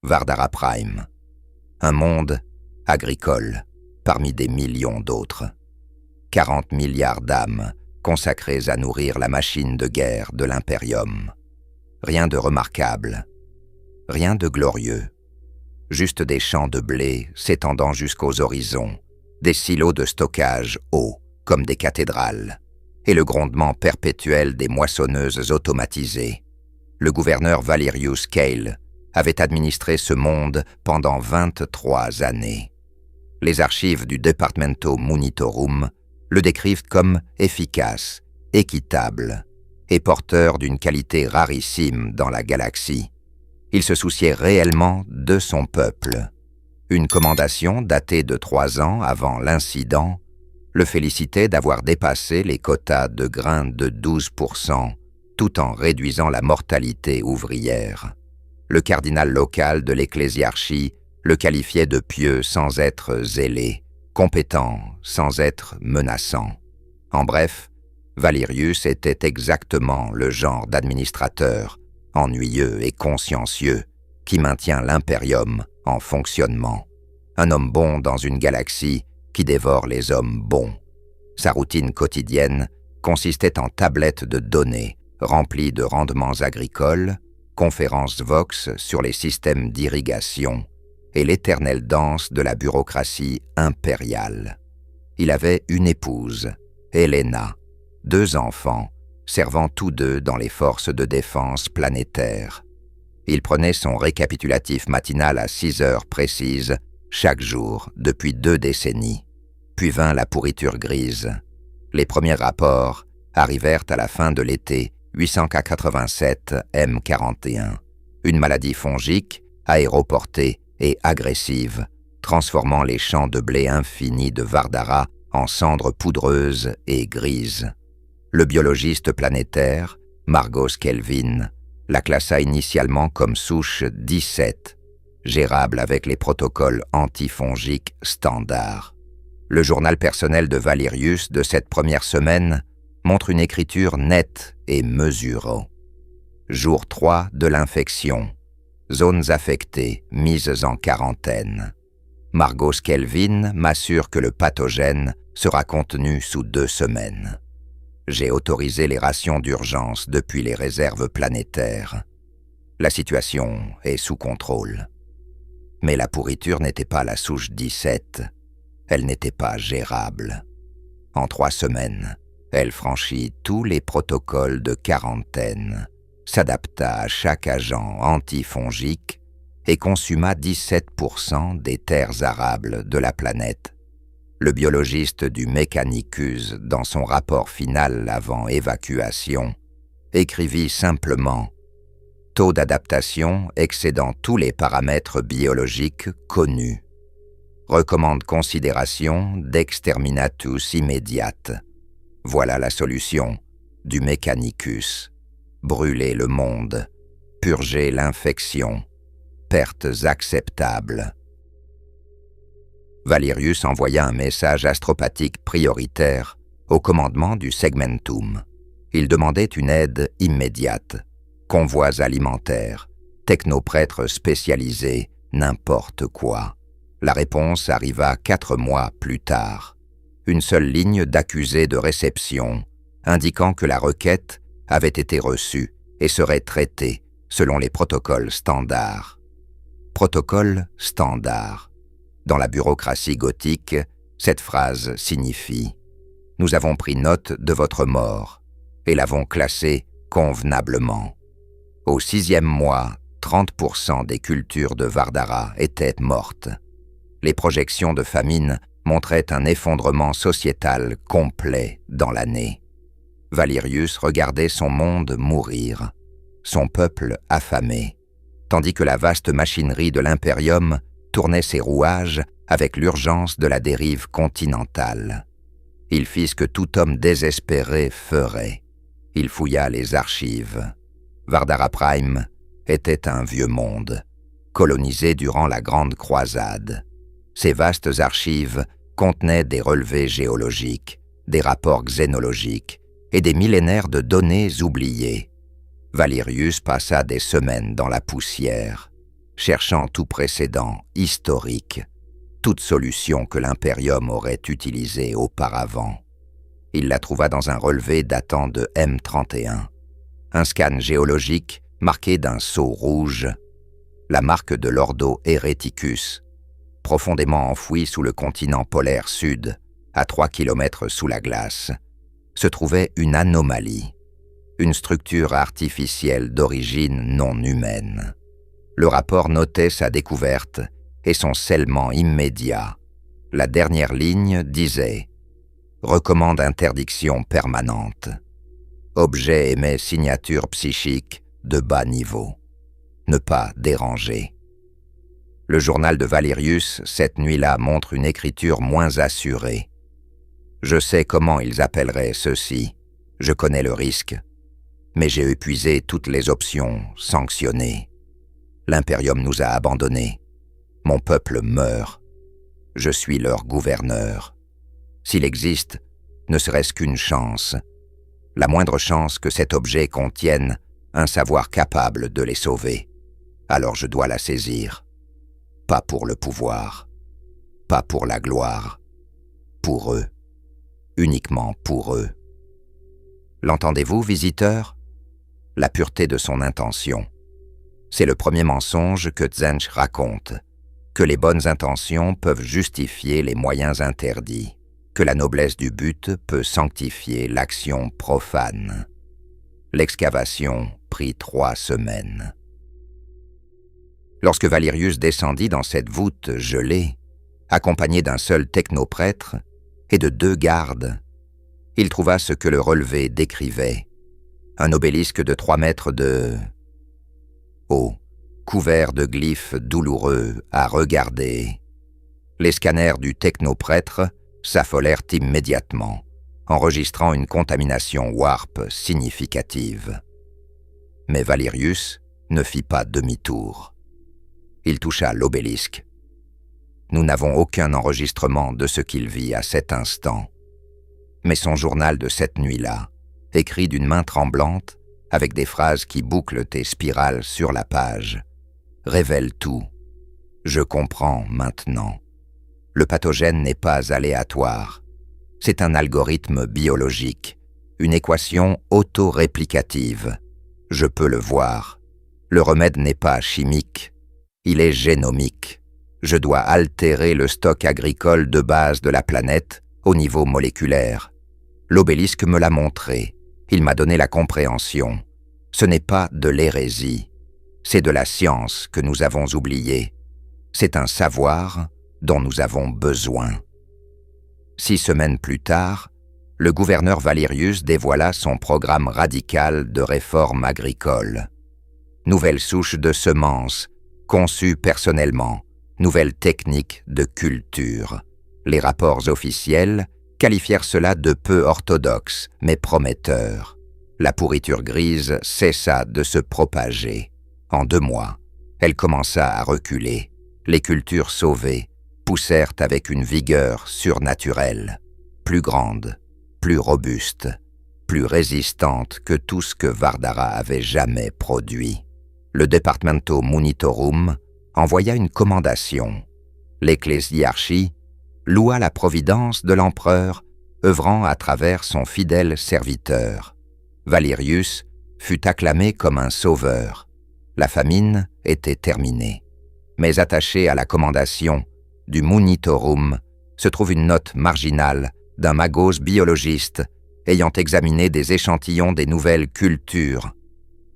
Vardara Prime. Un monde agricole parmi des millions d'autres. 40 milliards d'âmes consacrées à nourrir la machine de guerre de l'Imperium. Rien de remarquable, rien de glorieux. Juste des champs de blé s'étendant jusqu'aux horizons, des silos de stockage hauts comme des cathédrales, et le grondement perpétuel des moissonneuses automatisées. Le gouverneur Valerius Cale avait administré ce monde pendant 23 années. Les archives du Departamento Munitorum le décrivent comme efficace, équitable et porteur d'une qualité rarissime dans la galaxie. Il se souciait réellement de son peuple. Une commendation datée de 3 ans avant l'incident le félicitait d'avoir dépassé les quotas de grains de 12%, tout en réduisant la mortalité ouvrière. Le cardinal local de l'ecclésiarchie le qualifiait de pieux sans être zélé, compétent sans être menaçant. En bref, Valerius était exactement le genre d'administrateur, ennuyeux et consciencieux, qui maintient l'Imperium en fonctionnement. Un homme bon dans une galaxie qui dévore les hommes bons. Sa routine quotidienne consistait en tablettes de données remplies de rendements agricoles, conférences Vox sur les systèmes d'irrigation et l'éternelle danse de la bureaucratie impériale. Il avait une épouse, Helena, 2 enfants, servant tous 2 dans les forces de défense planétaires. Il prenait son récapitulatif matinal à 6 heures précises, chaque jour, depuis 2 décennies. Puis vint la pourriture grise. Les premiers rapports arrivèrent à la fin de l'été 887 M41, une maladie fongique, aéroportée et agressive, transformant les champs de blé infinis de Vardara en cendres poudreuses et grises. Le biologiste planétaire, Margos Kelvin, la classa initialement comme souche 17, gérable avec les protocoles antifongiques standards. Le journal personnel de Valerius de cette première semaine montre une écriture nette et mesurée. Jour 3 de l'infection. Zones affectées, mises en quarantaine. Margos Kelvin m'assure que le pathogène sera contenu sous 2 semaines. J'ai autorisé les rations d'urgence depuis les réserves planétaires. La situation est sous contrôle. Mais la pourriture n'était pas la souche 17. Elle n'était pas gérable. En 3 semaines, elle franchit tous les protocoles de quarantaine, s'adapta à chaque agent antifongique et consuma 17% des terres arables de la planète. Le biologiste du Mechanicus, dans son rapport final avant évacuation, écrivit simplement « Taux d'adaptation excédant tous les paramètres biologiques connus. Recommande considération d'exterminatus immédiate. Voilà la solution du Mechanicus. Brûler le monde, purger l'infection, pertes acceptables. » Valerius envoya un message astropathique prioritaire au commandement du Segmentum. Il demandait une aide immédiate, convois alimentaires, technoprêtres spécialisés, n'importe quoi. La réponse arriva 4 mois plus tard. Une seule ligne d'accusé de réception, indiquant que la requête avait été reçue et serait traitée selon les protocoles standards. Protocole standard. Dans la bureaucratie gothique, cette phrase signifie « Nous avons pris note de votre mort et l'avons classée convenablement. » Au 6e mois, 30% des cultures de Vardara étaient mortes. Les projections de famine montraient un effondrement sociétal complet dans l'année. Valerius regardait son monde mourir, son peuple affamé, tandis que la vaste machinerie de l'Imperium tournait ses rouages avec l'urgence de la dérive continentale. Il fit ce que tout homme désespéré ferait. Il fouilla les archives. Vardara Prime était un vieux monde, colonisé durant la Grande Croisade. Ces vastes archives contenaient des relevés géologiques, des rapports xénologiques et des millénaires de données oubliées. Valerius passa des semaines dans la poussière. cherchant tout précédent historique, toute solution que l'Imperium aurait utilisée auparavant. Il la trouva dans un relevé datant de M31, un scan géologique marqué d'un sceau rouge, la marque de l'Ordo Hereticus, profondément enfoui sous le continent polaire sud, à 3 km sous la glace, se trouvait une anomalie, une structure artificielle d'origine non humaine. Le rapport notait sa découverte et son scellement immédiat. La dernière ligne disait « Recommande interdiction permanente. Objet émet signature psychique de bas niveau. Ne pas déranger. » Le journal de Valerius, cette nuit-là, montre une écriture moins assurée. Je sais comment ils appelleraient ceci. Je connais le risque. Mais j'ai épuisé toutes les options sanctionnées. L'Imperium nous a abandonnés. Mon peuple meurt. Je suis leur gouverneur. S'il existe, ne serait-ce qu'une chance, la moindre chance que cet objet contienne un savoir capable de les sauver, alors je dois la saisir. Pas pour le pouvoir, pas pour la gloire, pour eux, uniquement pour eux. L'entendez-vous, visiteur? La pureté de son intention. C'est le premier mensonge que Tzeentch raconte, que les bonnes intentions peuvent justifier les moyens interdits, que la noblesse du but peut sanctifier l'action profane. L'excavation prit 3 semaines. Lorsque Valerius descendit dans cette voûte gelée, accompagné d'un seul technoprêtre et de 2 gardes, il trouva ce que le relevé décrivait, un obélisque de 3 mètres de haut, couvert de glyphes douloureux à regarder. Les scanners du technoprêtre s'affolèrent immédiatement, enregistrant une contamination warp significative. Mais Valerius ne fit pas demi-tour. Il toucha l'obélisque. Nous n'avons aucun enregistrement de ce qu'il vit à cet instant. Mais son journal de cette nuit-là, écrit d'une main tremblante, avec des phrases qui bouclent et spiralent sur la page, révèle tout. Je comprends maintenant. Le pathogène n'est pas aléatoire. C'est un algorithme biologique, une équation auto-réplicative. Je peux le voir. Le remède n'est pas chimique, il est génomique. Je dois altérer le stock agricole de base de la planète au niveau moléculaire. L'obélisque me l'a montré. Il m'a donné la compréhension. Ce n'est pas de l'hérésie. C'est de la science que nous avons oubliée. C'est un savoir dont nous avons besoin. 6 semaines plus tard, le gouverneur Valerius dévoila son programme radical de réforme agricole. Nouvelle souche de semences, conçue personnellement, nouvelle technique de culture. Les rapports officiels qualifièrent cela de peu orthodoxe, mais prometteur. La pourriture grise cessa de se propager. En 2 mois, elle commença à reculer. Les cultures sauvées poussèrent avec une vigueur surnaturelle, plus grande, plus robuste, plus résistante que tout ce que Vardara avait jamais produit. Le Departamento Munitorum envoya une commandation. L'ecclésiarchie loua la providence de l'empereur, œuvrant à travers son fidèle serviteur. Valerius fut acclamé comme un sauveur. La famine était terminée. Mais attachée à la commandation du Munitorum se trouve une note marginale d'un magos biologiste ayant examiné des échantillons des nouvelles cultures,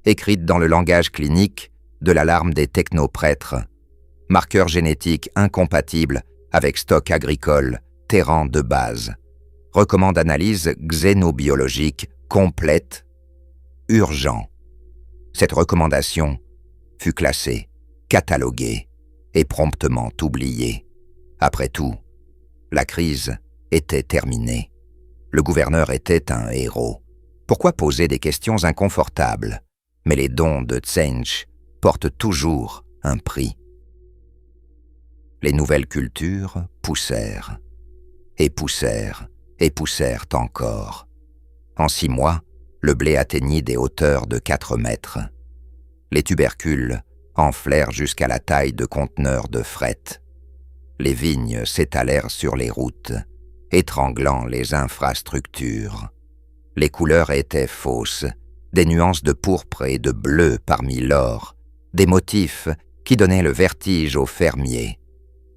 écrite dans le langage clinique de l'alarme des technoprêtres, marqueur génétique incompatible avec stock agricole, terrain de base, recommande analyse xénobiologique complète, urgent. Cette recommandation fut classée, cataloguée et promptement oubliée. Après tout, la crise était terminée. Le gouverneur était un héros. Pourquoi poser des questions inconfortables? Mais les dons de Tzeentch portent toujours un prix. Les nouvelles cultures poussèrent, et poussèrent, et poussèrent encore. En 6 mois, le blé atteignit des hauteurs de 4 mètres. Les tubercules enflèrent jusqu'à la taille de conteneurs de fret. Les vignes s'étalèrent sur les routes, étranglant les infrastructures. Les couleurs étaient fausses, des nuances de pourpre et de bleu parmi l'or, des motifs qui donnaient le vertige aux fermiers.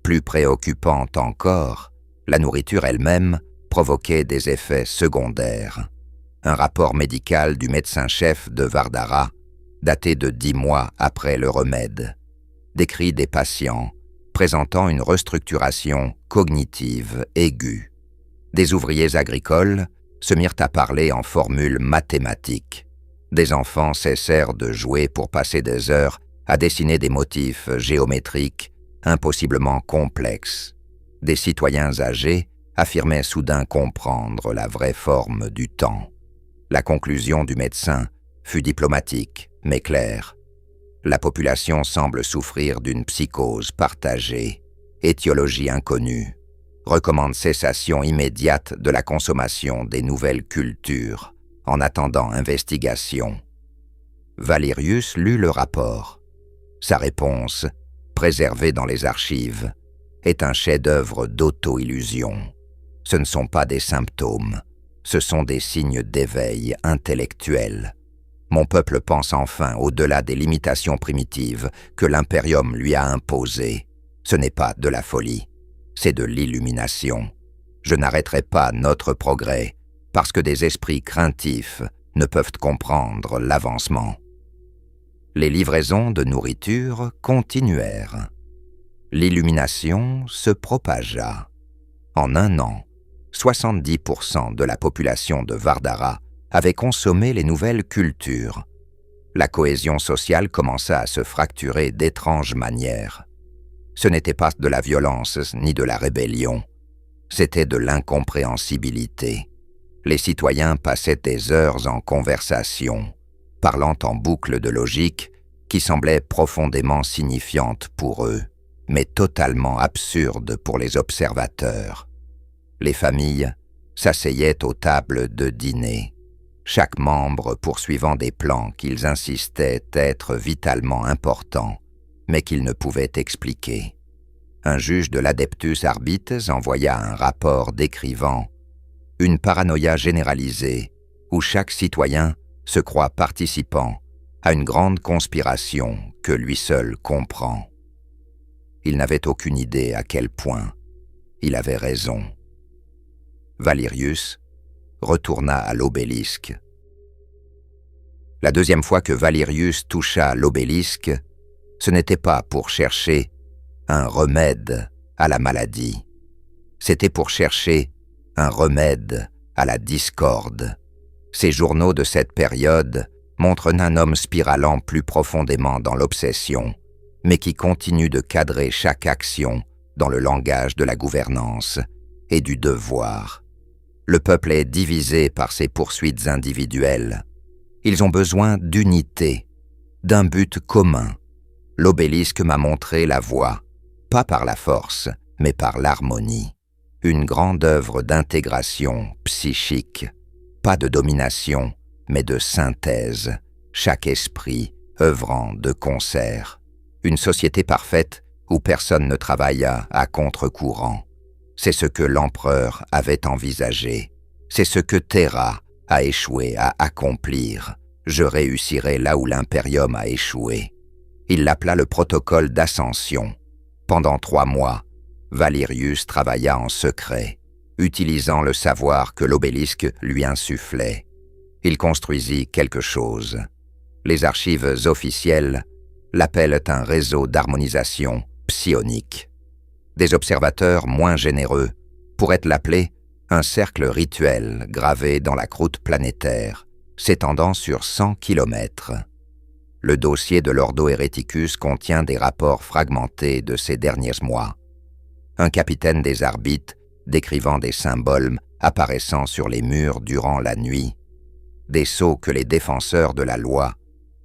Plus préoccupante encore, la nourriture elle-même provoquait des effets secondaires. Un rapport médical du médecin-chef de Vardara, daté de 10 mois après le remède, décrit des patients présentant une restructuration cognitive aiguë. Des ouvriers agricoles se mirent à parler en formules mathématiques. Des enfants cessèrent de jouer pour passer des heures à dessiner des motifs géométriques impossiblement complexes. Des citoyens âgés affirmaient soudain comprendre la vraie forme du temps. La conclusion du médecin fut diplomatique, mais claire. La population semble souffrir d'une psychose partagée, étiologie inconnue, recommande cessation immédiate de la consommation des nouvelles cultures, en attendant investigation. Valerius lut le rapport. Sa réponse, préservée dans les archives, est un chef-d'œuvre d'auto-illusion. Ce ne sont pas des symptômes, ce sont des signes d'éveil intellectuel. Mon peuple pense enfin au-delà des limitations primitives que l'impérium lui a imposées. Ce n'est pas de la folie, c'est de l'illumination. Je n'arrêterai pas notre progrès parce que des esprits craintifs ne peuvent comprendre l'avancement. Les livraisons de nourriture continuèrent. L'illumination se propagea. En un an, 70% de la population de Vardara avait consommé les nouvelles cultures. La cohésion sociale commença à se fracturer d'étranges manières. Ce n'était pas de la violence ni de la rébellion, c'était de l'incompréhensibilité. Les citoyens passaient des heures en conversation, parlant en boucles de logique qui semblaient profondément signifiantes pour eux, mais totalement absurdes pour les observateurs. Les familles s'asseyaient aux tables de dîner, chaque membre poursuivant des plans qu'ils insistaient être vitalement importants, mais qu'ils ne pouvaient expliquer. Un juge de l'Adeptus Arbites envoya un rapport décrivant une paranoïa généralisée où chaque citoyen se croit participant à une grande conspiration que lui seul comprend. Il n'avait aucune idée à quel point il avait raison. Valerius retourna à l'obélisque. La deuxième fois que Valerius toucha l'obélisque, ce n'était pas pour chercher un remède à la maladie. C'était pour chercher un remède à la discorde. Ces journaux de cette période montrent un homme spiralant plus profondément dans l'obsession, mais qui continue de cadrer chaque action dans le langage de la gouvernance et du devoir. Le peuple est divisé par ses poursuites individuelles. Ils ont besoin d'unité, d'un but commun. L'obélisque m'a montré la voie, pas par la force, mais par l'harmonie. Une grande œuvre d'intégration psychique, pas de domination, mais de synthèse, chaque esprit œuvrant de concert. Une société parfaite où personne ne travailla à contre-courant. C'est ce que l'empereur avait envisagé. C'est ce que Terra a échoué à accomplir. Je réussirai là où l'impérium a échoué. Il l'appela le protocole d'ascension. Pendant 3 mois, Valerius travailla en secret, utilisant le savoir que l'obélisque lui insufflait. Il construisit quelque chose. Les archives officielles l'appellent un réseau d'harmonisation psionique. Des observateurs moins généreux pourraient l'appeler un cercle rituel gravé dans la croûte planétaire, s'étendant sur 100 kilomètres. Le dossier de l'Ordo Hereticus contient des rapports fragmentés de ces derniers mois. Un capitaine des arbites décrivant des symboles apparaissant sur les murs durant la nuit, des sceaux que les défenseurs de la loi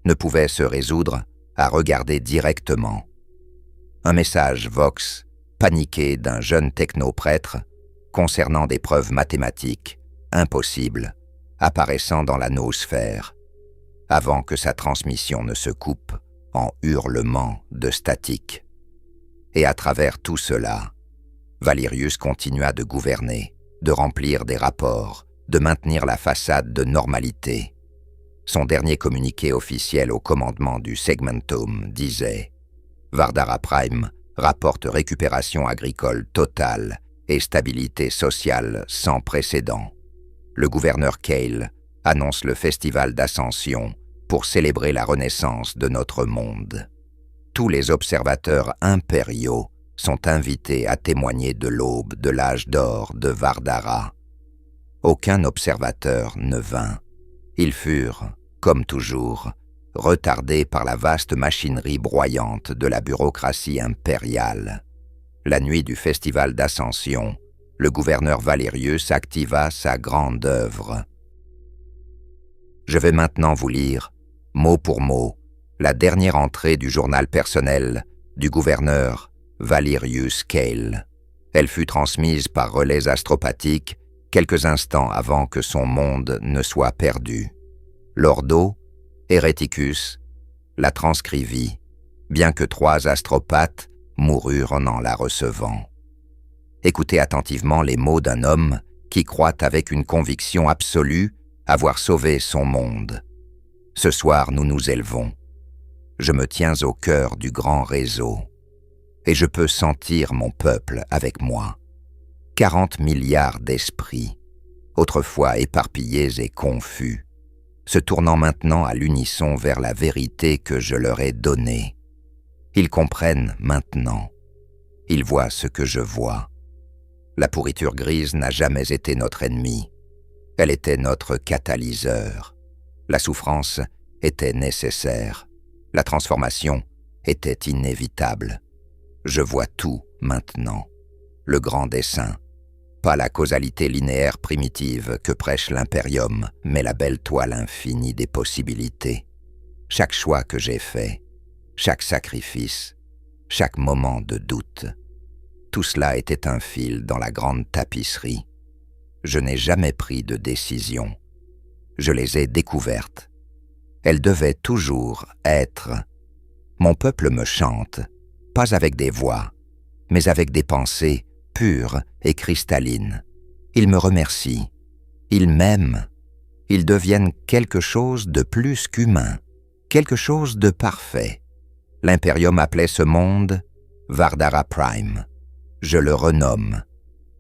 ne pouvaient se résoudre à regarder directement. Un message vox paniqué d'un jeune technoprêtre concernant des preuves mathématiques impossibles apparaissant dans la noosphère, avant que sa transmission ne se coupe en hurlements de statique. Et à travers tout cela, Valerius continua de gouverner, de remplir des rapports, de maintenir la façade de normalité. Son dernier communiqué officiel au commandement du Segmentum disait « Vardara Prime rapporte récupération agricole totale et stabilité sociale sans précédent. Le gouverneur Cale annonce le festival d'Ascension pour célébrer la renaissance de notre monde. Tous les observateurs impériaux sont invités à témoigner de l'aube de l'âge d'or de Vardara. Aucun observateur ne vint. Ils furent, comme toujours, retardés par la vaste machinerie broyante de la bureaucratie impériale. La nuit du festival d'Ascension, le gouverneur Valerius activa sa grande œuvre. Je vais maintenant vous lire, mot pour mot, la dernière entrée du journal personnel du gouverneur Valerius Cale. Elle fut transmise par relais astropathique quelques instants avant que son monde ne soit perdu. Lordo, Héréticus, la transcrivit, bien que 3 astropathes moururent en la recevant. Écoutez attentivement les mots d'un homme qui croit avec une conviction absolue avoir sauvé son monde. Ce soir, nous nous élevons. Je me tiens au cœur du grand réseau, et je peux sentir mon peuple avec moi. 40 milliards d'esprits, autrefois éparpillés et confus, se tournant maintenant à l'unisson vers la vérité que je leur ai donnée. Ils comprennent maintenant. Ils voient ce que je vois. La pourriture grise n'a jamais été notre ennemi. Elle était notre catalyseur. La souffrance était nécessaire. La transformation était inévitable. Je vois tout maintenant. Le grand dessein. Pas la causalité linéaire primitive que prêche l'impérium, mais la belle toile infinie des possibilités. Chaque choix que j'ai fait, chaque sacrifice, chaque moment de doute, tout cela était un fil dans la grande tapisserie. Je n'ai jamais pris de décision. Je les ai découvertes. Elles devaient toujours être. Mon peuple me chante, pas avec des voix, mais avec des pensées pures et cristallines. Ils me remercient. Ils m'aiment. Ils deviennent quelque chose de plus qu'humain, quelque chose de parfait. L'Imperium appelait ce monde Vardara Prime. Je le renomme.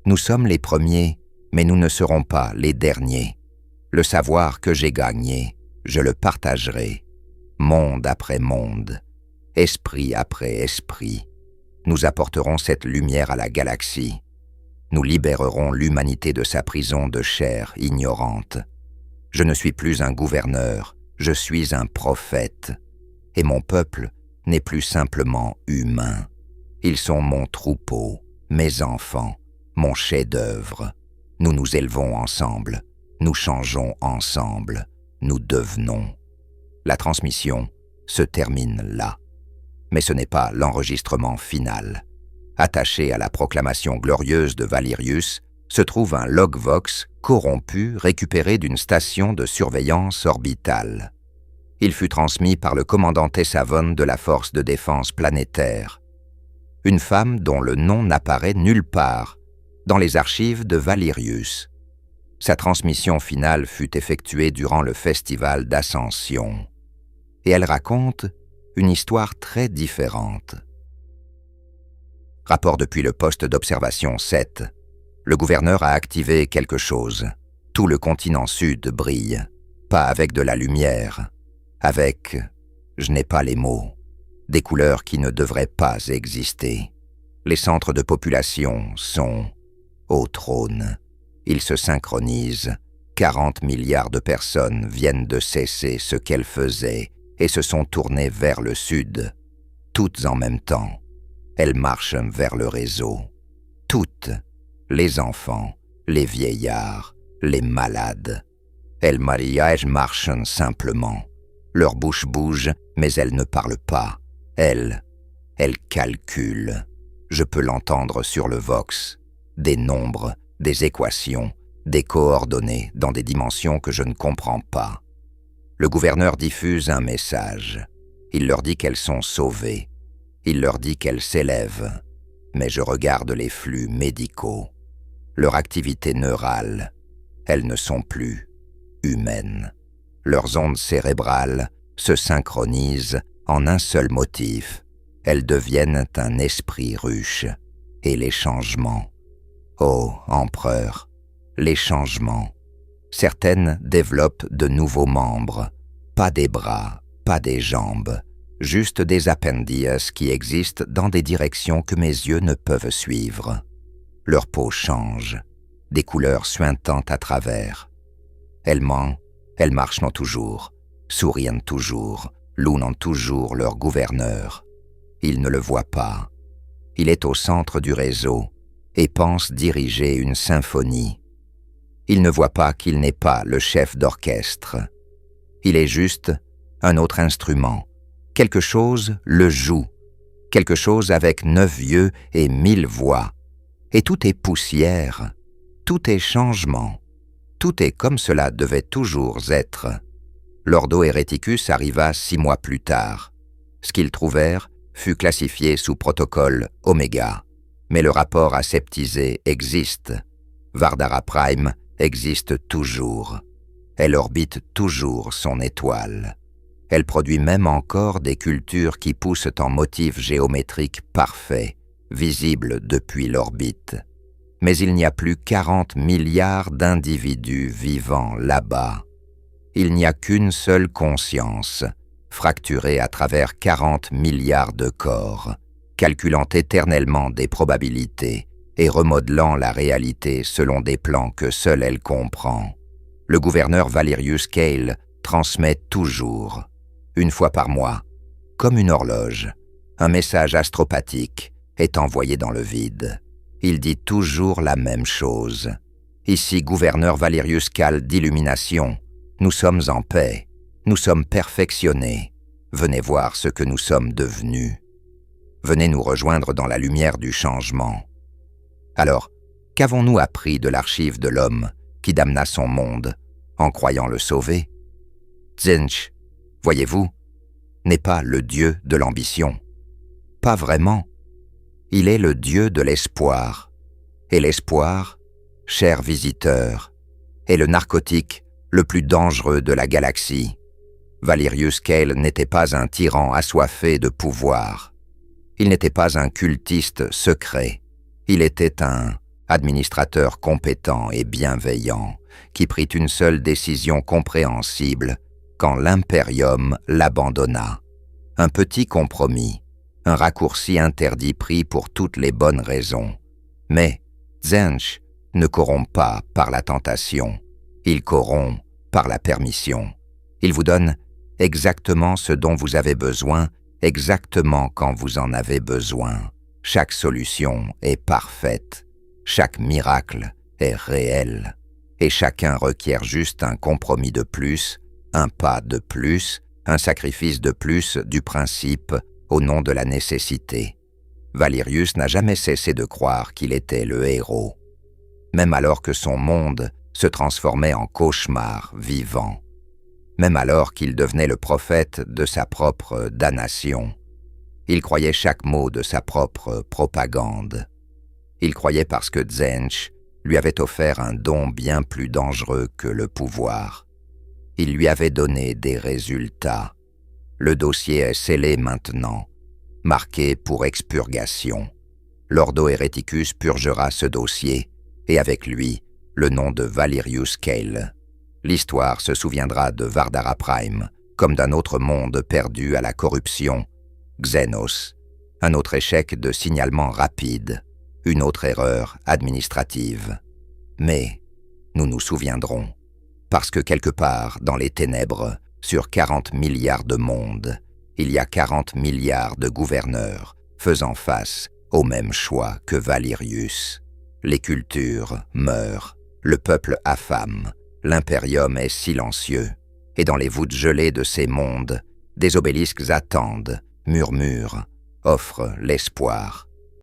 Nous sommes les premiers, mais nous ne serons pas les derniers. Le savoir que j'ai gagné, je le partagerai. Monde après monde, esprit après esprit. Nous apporterons cette lumière à la galaxie. Nous libérerons l'humanité de sa prison de chair ignorante. Je ne suis plus un gouverneur, je suis un prophète. Et mon peuple n'est plus simplement humain. Ils sont mon troupeau, mes enfants, mon chef-d'œuvre. Nous nous élevons ensemble, nous changeons ensemble, nous devenons. La transmission se termine là. Mais ce n'est pas l'enregistrement final. Attaché à la proclamation glorieuse de Valerius se trouve un logvox corrompu récupéré d'une station de surveillance orbitale. Il fut transmis par le commandant Tessavon de la force de défense planétaire, une femme dont le nom n'apparaît nulle part dans les archives de Valerius. Sa transmission finale fut effectuée durant le festival d'Ascension, et elle raconte une histoire très différente. Rapport depuis le poste d'observation 7. Le gouverneur a activé quelque chose. Tout le continent sud brille, pas avec de la lumière, avec, je n'ai pas les mots, des couleurs qui ne devraient pas exister. Les centres de population sont au trône. Ils se synchronisent. 40 milliards de personnes viennent de cesser ce qu'elles faisaient et se sont tournées vers le sud. Toutes en même temps. Elles marchent vers le réseau. Toutes. Les enfants, les vieillards, les malades. Elles marchent simplement. Leur bouche bouge, mais elles ne parlent pas. Elles calculent. Je peux l'entendre sur le vox. Des nombres, des équations, des coordonnées dans des dimensions que je ne comprends pas. Le gouverneur diffuse un message. Il leur dit qu'elles sont sauvées. Il leur dit qu'elles s'élèvent. Mais je regarde les flux médicaux. Leur activité neurale. Elles ne sont plus humaines. Leurs ondes cérébrales se synchronisent en un seul motif. Elles deviennent un esprit ruche. Et les changements. Ô empereur, les changements. Certaines développent de nouveaux membres. Pas des bras, pas des jambes. Juste des appendices qui existent dans des directions que mes yeux ne peuvent suivre. Leur peau change, des couleurs suintant à travers. Elles mentent, elles marchent toujours, sourient toujours, louent toujours leur gouverneur. Ils ne le voient pas. Il est au centre du réseau et pense diriger une symphonie. Il ne voit pas qu'il n'est pas le chef d'orchestre. Il est juste un autre instrument. Quelque chose le joue. Quelque chose avec 9 yeux et 1000 voix. Et tout est poussière. Tout est changement. Tout est comme cela devait toujours être. L'Ordo Hereticus arriva 6 mois plus tard. Ce qu'ils trouvèrent fut classifié sous protocole Oméga. Mais le rapport aseptisé existe. Vardara Prime existe toujours. Elle orbite toujours son étoile. Elle produit même encore des cultures qui poussent en motifs géométriques parfaits, visibles depuis l'orbite. Mais il n'y a plus 40 milliards d'individus vivant là-bas. Il n'y a qu'une seule conscience, fracturée à travers 40 milliards de corps, calculant éternellement des probabilités et remodelant la réalité selon des plans que seule elle comprend. Le gouverneur Valerius Cale transmet toujours, une fois par mois, comme une horloge, un message astropathique est envoyé dans le vide. Il dit toujours la même chose. Ici, gouverneur Valerius Cale d'Illumination, nous sommes en paix, nous sommes perfectionnés. Venez voir ce que nous sommes devenus. Venez nous rejoindre dans la lumière du changement. Alors, qu'avons-nous appris de l'archive de l'homme qui damna son monde en croyant le sauver? Tzeentch, voyez-vous, n'est pas le dieu de l'ambition. Pas vraiment. Il est le dieu de l'espoir. Et l'espoir, cher visiteur, est le narcotique le plus dangereux de la galaxie. Valerius Cale n'était pas un tyran assoiffé de pouvoir. Il n'était pas un cultiste secret. Il était un administrateur compétent et bienveillant qui prit une seule décision compréhensible quand l'Imperium l'abandonna. Un petit compromis, un raccourci interdit pris pour toutes les bonnes raisons. Mais Tzeentch ne corrompt pas par la tentation, il corrompt par la permission. Il vous donne exactement ce dont vous avez besoin, exactement quand vous en avez besoin. Chaque solution est parfaite, chaque miracle est réel, et chacun requiert juste un compromis de plus, un pas de plus, un sacrifice de plus du principe au nom de la nécessité. Valerius n'a jamais cessé de croire qu'il était le héros, même alors que son monde se transformait en cauchemar vivant, même alors qu'il devenait le prophète de sa propre damnation. Il croyait chaque mot de sa propre propagande. Il croyait parce que Tzeentch lui avait offert un don bien plus dangereux que le pouvoir. Il lui avait donné des résultats. Le dossier est scellé maintenant, marqué pour expurgation. L'Ordo Hereticus purgera ce dossier, et avec lui, le nom de Valerius Cale. L'histoire se souviendra de Vardara Prime, comme d'un autre monde perdu à la corruption, Xenos, un autre échec de signalement rapide, une autre erreur administrative. Mais nous nous souviendrons, parce que quelque part dans les ténèbres, sur 40 milliards de mondes, il y a 40 milliards de gouverneurs faisant face au même choix que Valerius. Les cultures meurent, le peuple affame, l'impérium est silencieux, et dans les voûtes gelées de ces mondes, des obélisques attendent, murmurent, offrent l'espoir.